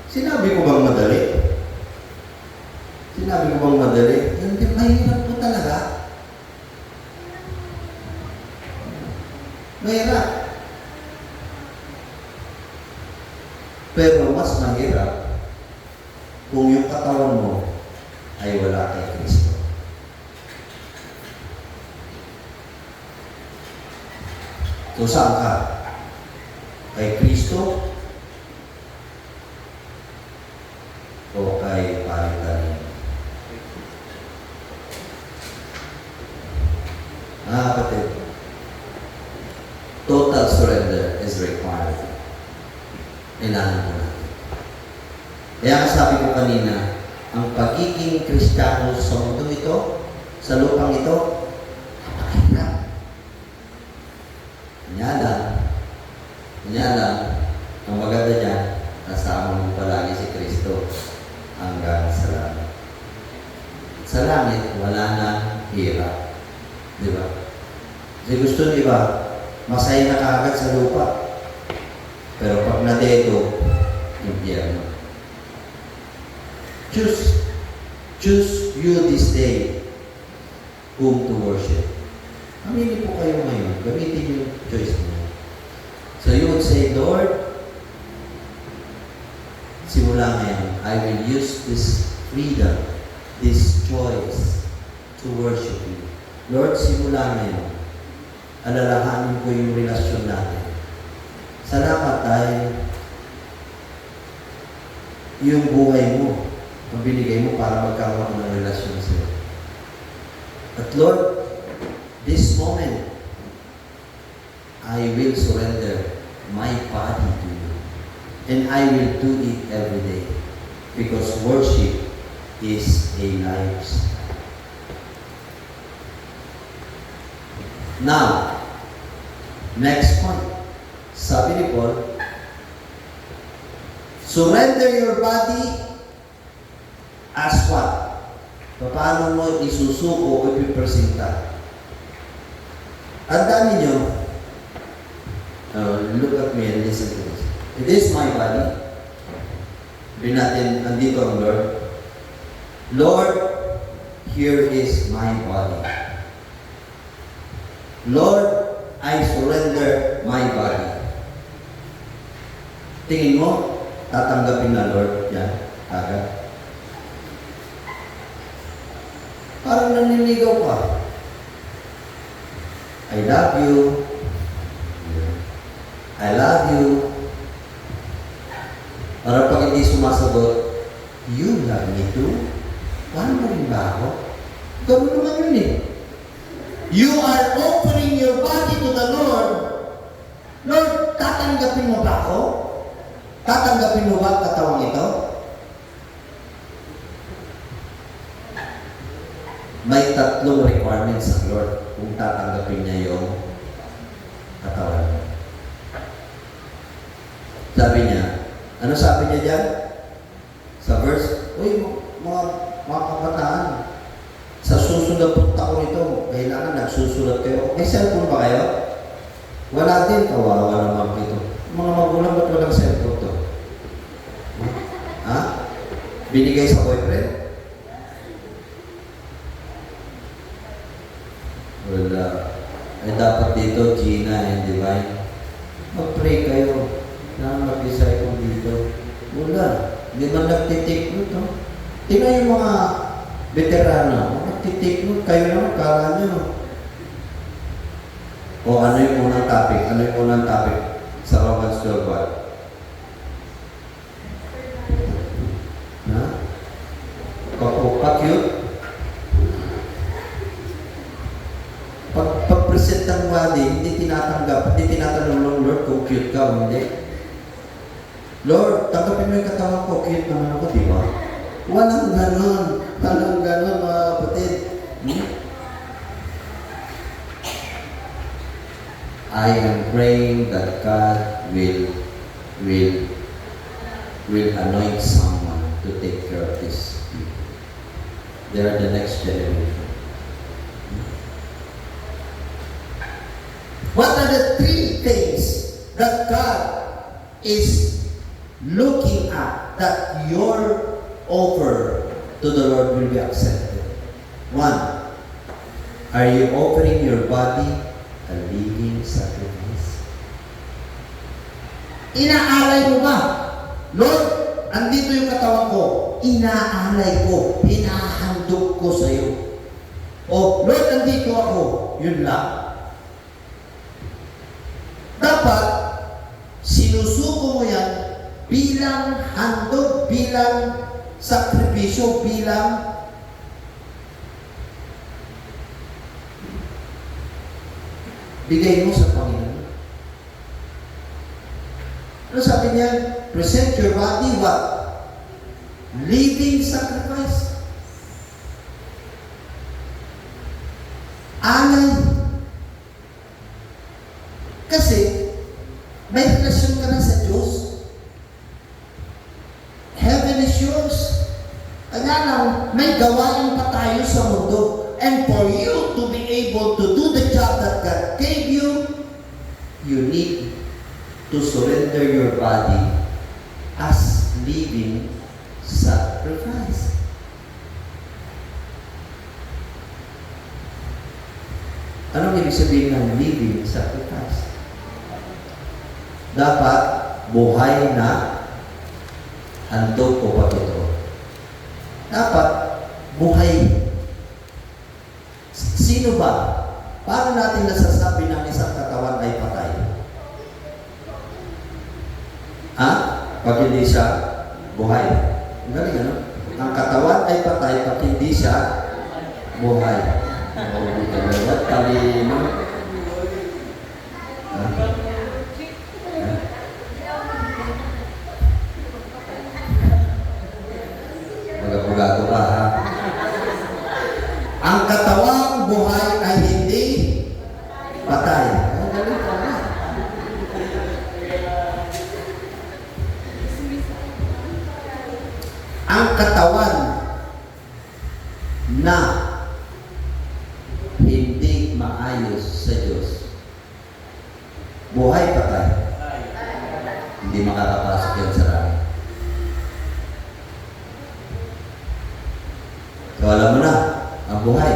Sinabi ko bang madali? Sinabi ko bang madali? Hindi, mahirap po talaga. Mahirap. Pero mas mahirap kung yung katawan mo ay wala kay Kristo. So saan ka? Kay Kristo o kay pare-pareho? Kapatid, total surrender is required. Kailangan ko natin. Kaya sabi ko kanina, ang pagiging Kristiyano sa mundo ito, sa lupang ito, napakahirap. Kanya lang, ang maganda dyan, kasama mo palagi si Kristo hanggang sa langit. Sa langit, wala nang hirap. Di ba? Kasi gusto ng iba, masaya na kaagad sa lupa. Pero pag nadeto, impyerno. Choose you this day whom to worship. Aminin po kayo ngayon. Gamitin yung choice niyo. So you would say, Lord, simula ngayon, I will use this freedom, this choice to worship you. Lord, simula ngayon, alalahanin ko yung relasyon natin. Salamat dahil yung buhay mo, ang binigay mo para magkaroon ng relasyon sa'yo. But Lord, this moment, I will surrender my body to you. And I will do it every day. Because worship is a lifestyle. Now, next point. Sabi ni Paul, surrender your body as what? Paano mo isusuko o ipipresenta? Tandaan ninyo, look at me and listen to this. It is my body. Sabihin natin, andito ang Lord. Lord, here is my body. Lord, I surrender my body. Tingin mo, tatanggapin na Lord yan, agad. Parang naninigaw ka. I love you. I love you. Para pag hindi sumasagot, you love me too. Paano mo rin ba ako? Gawin naman yun eh. You are offering your body to the Lord. Lord, tatanggapin mo ba ako? Tatanggapin mo ba ang katawang ito? May tatlong requirements sa Lord kung tatanggapin niya yung katawan niya. Sabi niya, ano sabi niya dyan? Sa verse, mga kabataan, sa susunod na punta ko nito, kailangan nagsusulat kayo. May cellphone ba kayo? Wala din, kawawa naman ito. Mga magulang, ba't walang cellphone to? Ha? Binigay sa boyfriend? Wala. Ay dapat dito, Gina and Divine, mag-pray kayo na mag-decide kung dito. Wala. Hindi man nagtitake note, no? Tingnan yung mga veterano, nagtitake note, kayo naman, kala nyo. O ano yung unang topic? Ano yung unang topic sa Romans 12? Ha? Pa-cute? Pag-present ng body, hindi tinatanggap, hindi tinatanong ng Lord kung cute ka o hindi. Lord, tanggapin mo yung katawan ko, cute naman ako, di ba? Walang ganon. Walang ganon, mga kapatid. I am praying that God will anoint someone to take care of this people. They are the next generation. What are the three things that God is looking at that your offer to the Lord will be accepted? One, are you offering your body a living sacrifice? Inaalay mo ba? Lord, andito yung katawan ko. Inaalay ko. Inahandog ko sa iyo. O, Lord, andito ako. Yun lang. Dapat, sinusuko mo yan bilang handog, bilang sakripisyo, bilang bigay mo sa Panginoon. Ano sabi niya? Present your body what? Living sacrifice. may gawain pa tayo sa mundo. And for you to be able to do the job that God gave you, you need to surrender your body as living sacrifice. Anong ibig sabihin ng living sacrifice? Dapat buhay na handog o patuto. Dapat buhay. Sino ba? Paano natin nasasabi ng isang katawan ay patay? Ha? Pag hindi siya buhay. Ang galing, ano? Ang katawan ay patay pag hindi siya buhay. Hindi ka lawat, talino. Magapugado ka, ha? Ang katawang buhay ay hindi patay. Ang galing ka, ha? Ang katawan na hindi maayos sa Diyos, buhay patay. Hindi makakapasok yan sa langit. So alam mo na, ang buhay.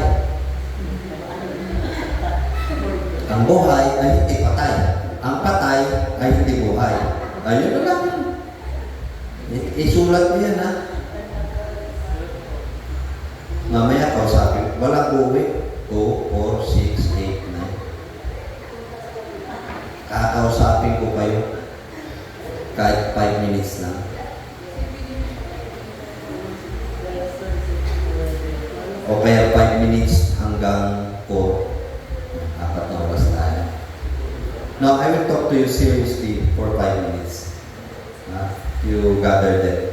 Ang buhay ay hindi patay. Ang patay ay hindi buhay. Ayun na lang. Isulat mo yan, ha? Mamaya kausapin. Walang buwi. 2, 4, 6, 8, 9. Kakausapin ko kayo. Kahit 5 minutes lang. O kaya 5 minutes hanggang 4. 4 na oras tayo. Now, I will talk to you seriously for 5 minutes. You gather them.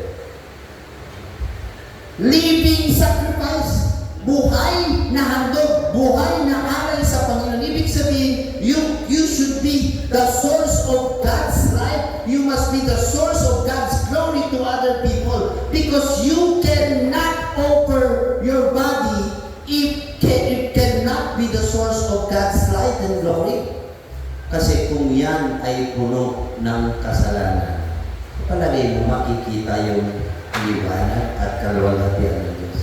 Living sacrifice. Buhay na handog. Buhay na aral sa Panginoon. Ibig sabihin, you should be the source of God's life. You must be the source of God's glory to other people. Because you cannot offer your body if it cannot be the source of God's light and glory. Kasi kung yan ay puno ng kasalanan, palagay mo makikita yung liwanag at kaluwalhatian ng Diyos.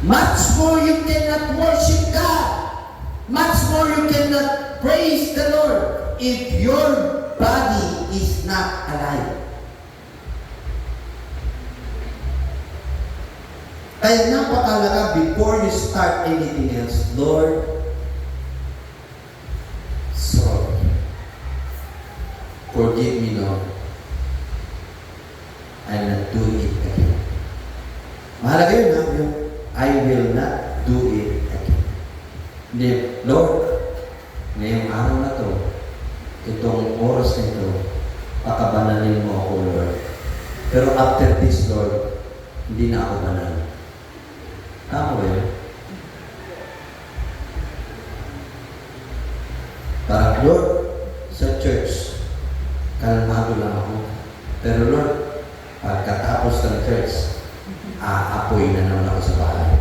Much more you cannot worship God. Much more you cannot praise the Lord if your body is not alive. Kaya napakalaga before you start anything else, Lord, sorry. Forgive me, Lord. I'll not do it again. Mahalaga yun, ha? Yung, I will not do it again. Hindi, Lord, ngayong araw na to, itong oras na ito, pakabanalin mo ako, Lord. Pero after this, Lord, hindi na ako banal. Tama ba yun? Parang, Lord, sa church, kalmado lang ako. Pero Lord, pagkatapos ng church, aapoy na naman ako sa bahay.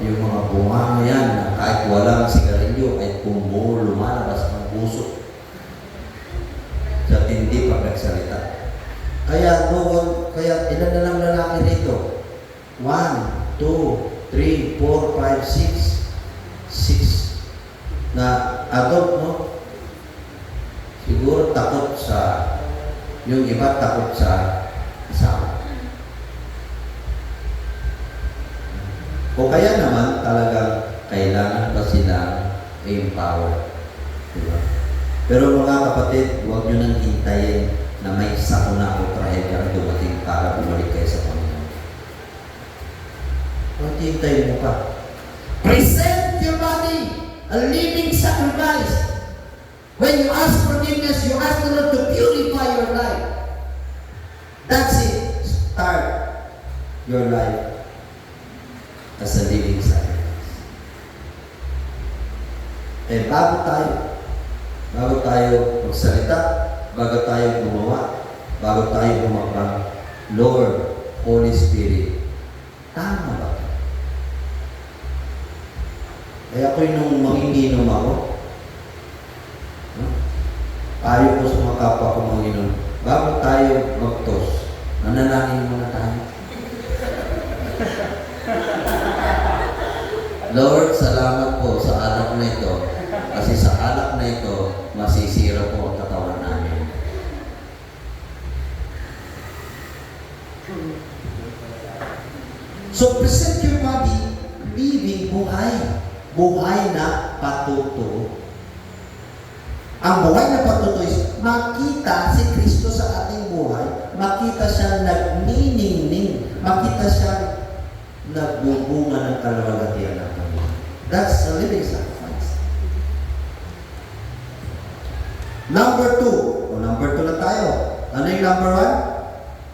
Yung mga bunga yan, na kahit walang sigarilyo, ay lumalabas ng puso sa tindi pag nagsalita. Kaya noon, ilan na lang lalaki rito? 1, 2, 3, 4, 5, 6. 6 na adult, no? Siguro takot sa, yung iba takot sa asawa. O kaya naman talagang kailangan pa silang empower. Diba? Pero mga kapatid, huwag nyo nang hintayin na may sakuna o trahedya dumating para bumalik kayo sa Panginoon. Huwag hintayin mo pa. Present your body a living sacrifice. When you ask forgiveness, you ask the Lord to purify your life. That's it. Start your life as a living sacrifice. Eh, bago tayo magsalita, bago tayo gumawa, bago tayo gumapang, Lord, Holy Spirit. Tama ba? Kaya ako nung manginginom ako, no? Ayaw ko sa mga kapwa ko manginom. Bago tayo mag-toast, mananangin muna tayo. Lord, salamat po sa alak na ito. Kasi sa alak na ito, masisira po ang katawan namin. So present your body, living buhay. Buhay na patuto. Ang buhay na patuto is makita si Kristo sa ating buhay, makita siya nagniningning, makita siya nagbubunga ng kalwalhatian ng Panginoon. That's a living sacrifice. Number 2. Number 2 na tayo. Ano yung number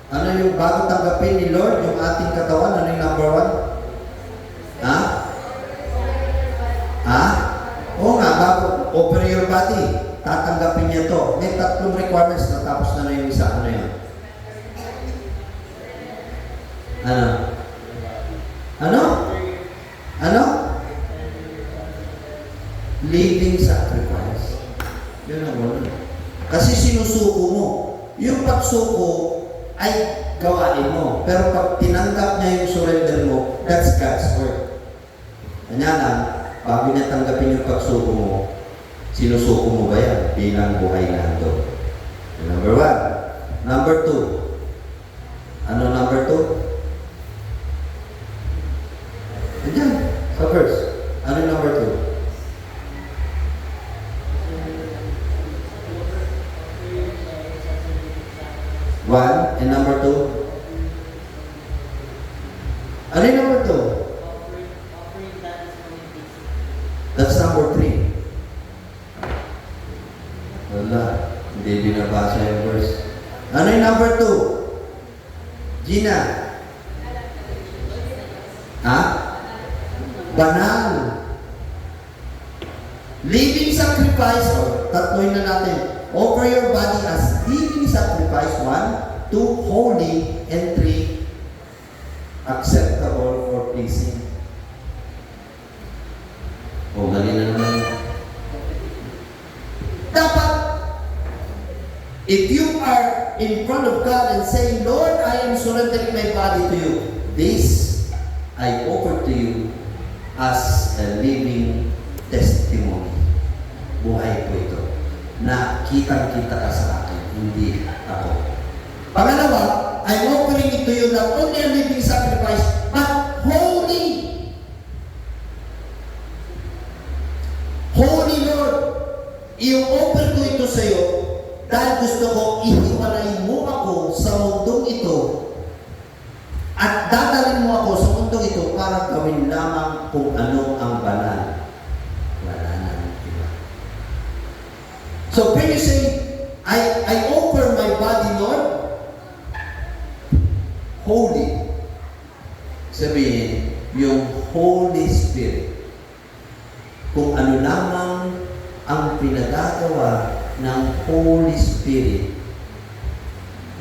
1? Ano yung bago tanggapin ni Lord yung ating katawan? Ano yung number 1? Ha? Ha? Oo nga, bago offer your body, tatanggapin niya to. May 3 requirements na tapos na yung isa. Ano yun? Ano? Ano? Ano? Living sacrifice. Yun ang wala. Kasi sinusuko mo. Yung pagsuko ay gawain mo. Pero pag tinanggap niya yung surrender mo, that's God's work. Kanya lang, bago niya tanggapin yung pagsuko mo, sinusuko mo ba yan bilang buhay na ito? Number 1. Number 2. Ano number 2? Ayan, sa verse. Ano yung number 2? One, and number 2? Ano yung number 2? That's number 3. Wala, hindi binabasa yung verse. Ano yung number 2? Gina? Ha? Banal. Living sacrifice, tatloy na natin. Offer your body as living sacrifice. 1, 2, holy, and 3, acceptable or pleasing. O, galing na naman. Dapat, if you are in front of God and saying, Lord, I am surrendering my body to you, this I offer to you as a living testimony. Buhay ko ito. Na kitang-kita ka sa akin, hindi ako. Pangalawa, I'm offering it to you not only a living sacrifice, but holy. Holy Lord, i-offer ko ito sa iyo dahil gusto ko ihiwalay mo ako sa mundong ito at dadalhin mo ako sa mundong ito para gawin lamang kung ano ang banal. Wala nang iba. So when you say, I offer my body, Lord, holy, sabihin, yung Holy Spirit, kung ano lamang ang pinagagawa ng Holy Spirit,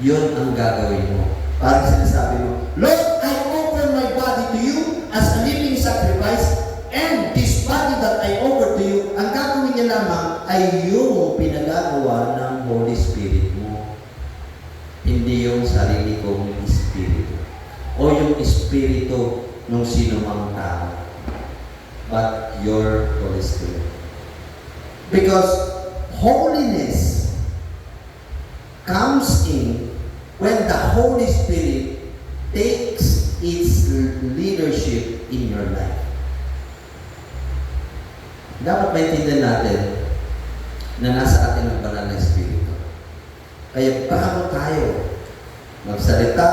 yun ang gagawin mo. Parang sinasabi mo, Lord, I offer my body to you as a living sacrifice, and this body that I offer to you, ang gagawin niya lamang ay yung pinagagawa ng Holy Spirit mo. Hindi yung sarili kong Espiritu. O yung Espiritu ng sino mang tao. But your Holy Spirit. Because holiness comes in when the Holy Spirit takes its leadership in your life. Dapat maintindihan natin na nasa atin ang banal na Espiritu. Kaya bago tayo magsalita,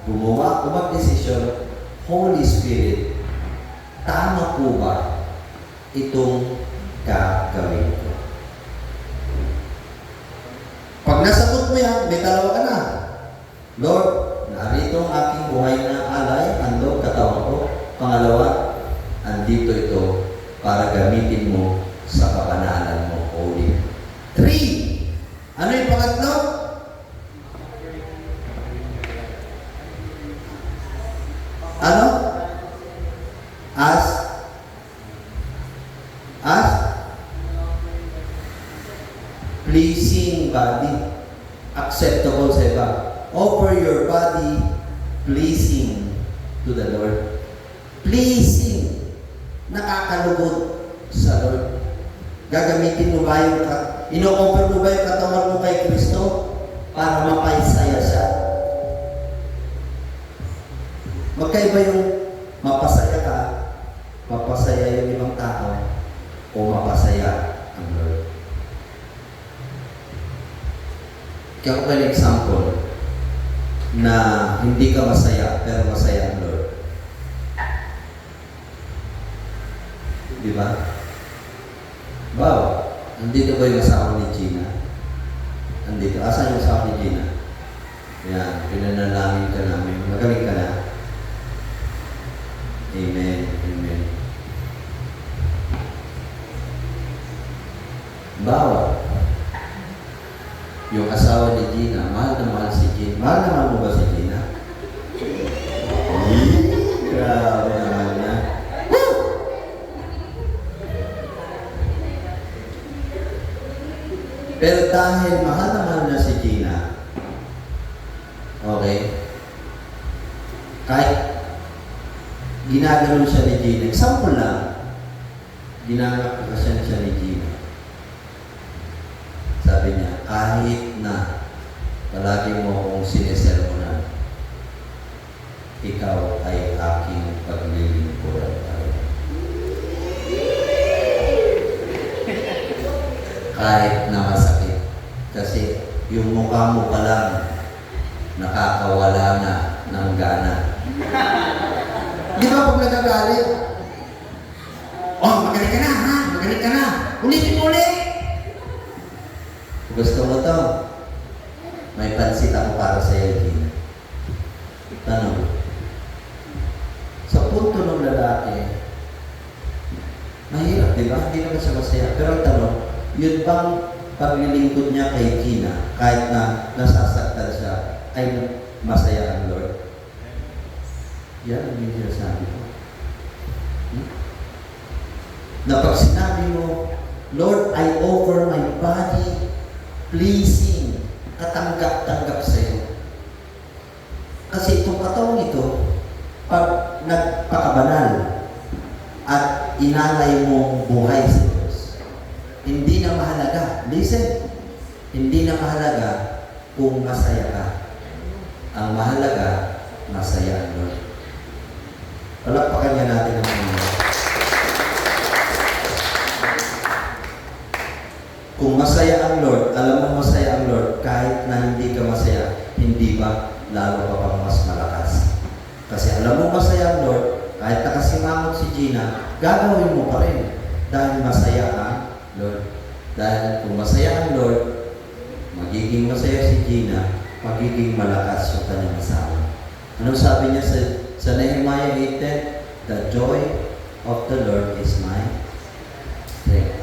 gumawa o magdesisyon, Holy Spirit, tama po ba itong gagawin ko? Pag nasagot mo yan, may dalawa ka na. Lord, narito ang aking buhay na alay, andong katawan ko. Pangalawa, andito ito para gamitin mo sa kapanalan mo, Holy. 3. Ano yung pangatlo? Ano? As? Pleasing body. Acceptable sa iba. Offer your body pleasing to the Lord. Pleasing. Nakakalugod sa Lord. Gagamitin mo ba yung ino-offer mo ba yung katawan mo kay Kristo para mapaisaya siya? Magkaiba yung mapasaya ka, mapasaya yung ibang tao, o mapasaya ang Lord. Kaya ko kayo example na hindi ka masaya pero masaya ang Lord. Di ba? Wow! Nandito ba yung asawa ni Gina? Nandito. Asan yung asawa ni Gina? Yan. Pinanalangin ka namin. Magaling ka na. Amen. Amen. Bawa. Yung asawa ni Gina, mahal na mahal si Gina. Mahal na mahal mo ba si Gina? Grabe naman na. Pero dahil mahal na mahal na si Gina, okay, kahit ginagano'n siya ni Gina, example lang, ginagak ka siya ni Gina. Sabi niya, kahit na palagi mo akong sinisermonan, ikaw ay aking paglilingkuran. Kahit na masakit. Kasi yung mukha mo pa lang, nakakawala na ng gana. Di ba pag nagagalit? Oh, magaling ka na, ha? Magaling ka na. Ulitin mo ulit. Gusto mo to? May pansit ako para sa iyo, Gina. Tanong. Sa punto ng lalaki, mahirap, di ba? Hindi naman siya masaya. Pero ang tanong, yun bang paglilingkod niya kay Gina, kahit na nasasaktan siya, ay masaya ang Lord? Yan ang hindi sinasabi ko. Na pag sinabi mo, Lord, I offer my body pleasing, katanggap-tanggap sa iyo. Kasi itong katawang ito, pag nagpakabanal at inalay mong buhay sa Diyos, hindi na mahalaga. Listen, hindi na mahalaga kung masaya ka. Ang mahalaga, masaya ang Lord. Palakpakan niya natin ang Panginoon. Kung masaya ang Lord, alam mo masaya ang Lord, kahit na hindi ka masaya, hindi ba lalo ka pang mas malakas? Kasi alam mo masaya ang Lord, kahit nakasimangot si Gina, gagawin mo pa rin. Dahil masaya ang Lord. Dahil kung masaya ang Lord, magiging masaya si Gina, magiging malakas yung kanyang asawa. Anong sabi niya sa Nehemiah 8:10? The joy of the Lord is my strength.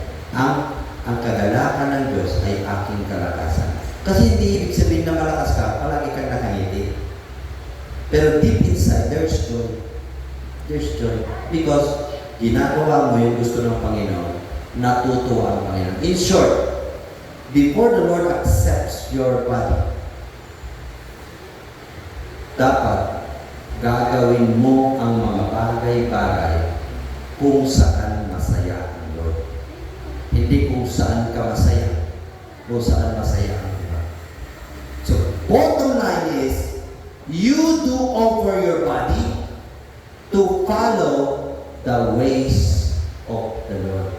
Ang kagalakan ng Diyos ay aking kalakasan. Kasi hindi ibig sabihin na malakas ka, palagi kang nakangiti. Pero deep inside, there's joy. There's joy. Because ginagawa mo yung gusto ng Panginoon, natutuwa ang Panginoon. In short, before the Lord accepts your body, dapat gagawin mo ang mga bagay-bagay kung saan masaya ang Lord. Hindi kung saan ka masaya, kung saan masaya ang iba. So, bottom line is, you do offer your body to follow the ways of the Lord.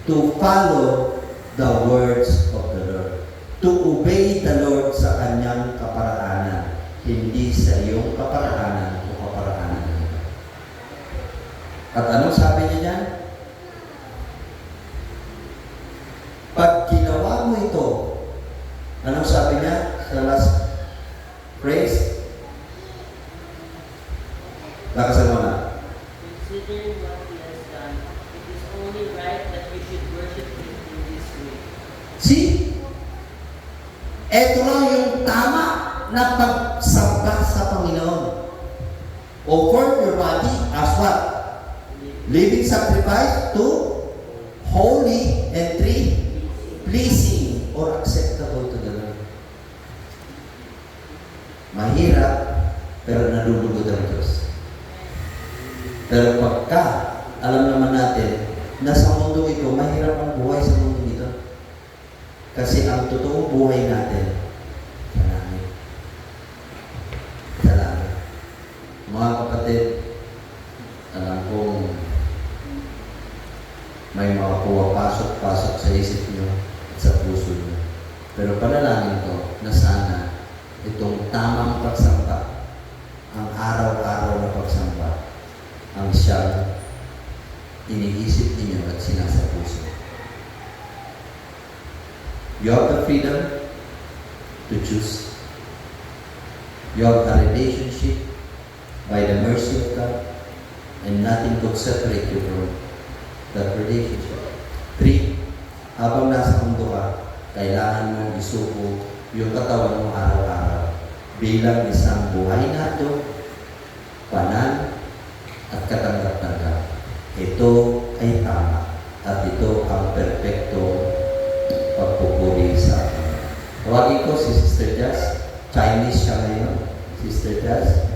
To follow the words of the Lord. To obey the Lord sa kanyang kaparaanan. Hindi sa iyong kaparaanan o kaparaanan ng iba. At anong sabi niya dyan? Pag ginawa mo ito, anong sabi niya sa last phrase? Lakasan mo na. Considering what he has done, it is only right that we should worship him in this way. See? Ito lang yung tama na pagsamba sa Panginoon. Offer your body as what? Living sacrifice to holy and pleasing or acceptable to the Lord. Mahirap, pero nalulugod ang Diyos. Pero pagka, alam naman natin, nasa mundo ito, mahirap ang buhay sa mundo ito. Kasi ang totoong buhay natin, sa langit. Sa langit. Mga kapatid, alam kong may mga puwapasok-pasok sa isip nyo at sa puso nyo. Pero panalangin ko na sana itong tamang pagsamba, ang araw-araw na pagsamba, ang siyang iniisip ninyo at sinasa puso. You have the freedom to choose. You have a relationship by the mercy of God, and nothing could separate you from that relationship. 3, habang nasa mundo ka, kailangan mong isuko yung katawan mo araw-araw bilang isang buhay na ito, panan at katanggap-tanggap. Ito ay tama at ito ang perpekto pagpupuri sa akin. Tawagin ko si Sister Jazz. Chinese siya ngayon. Sister Jazz.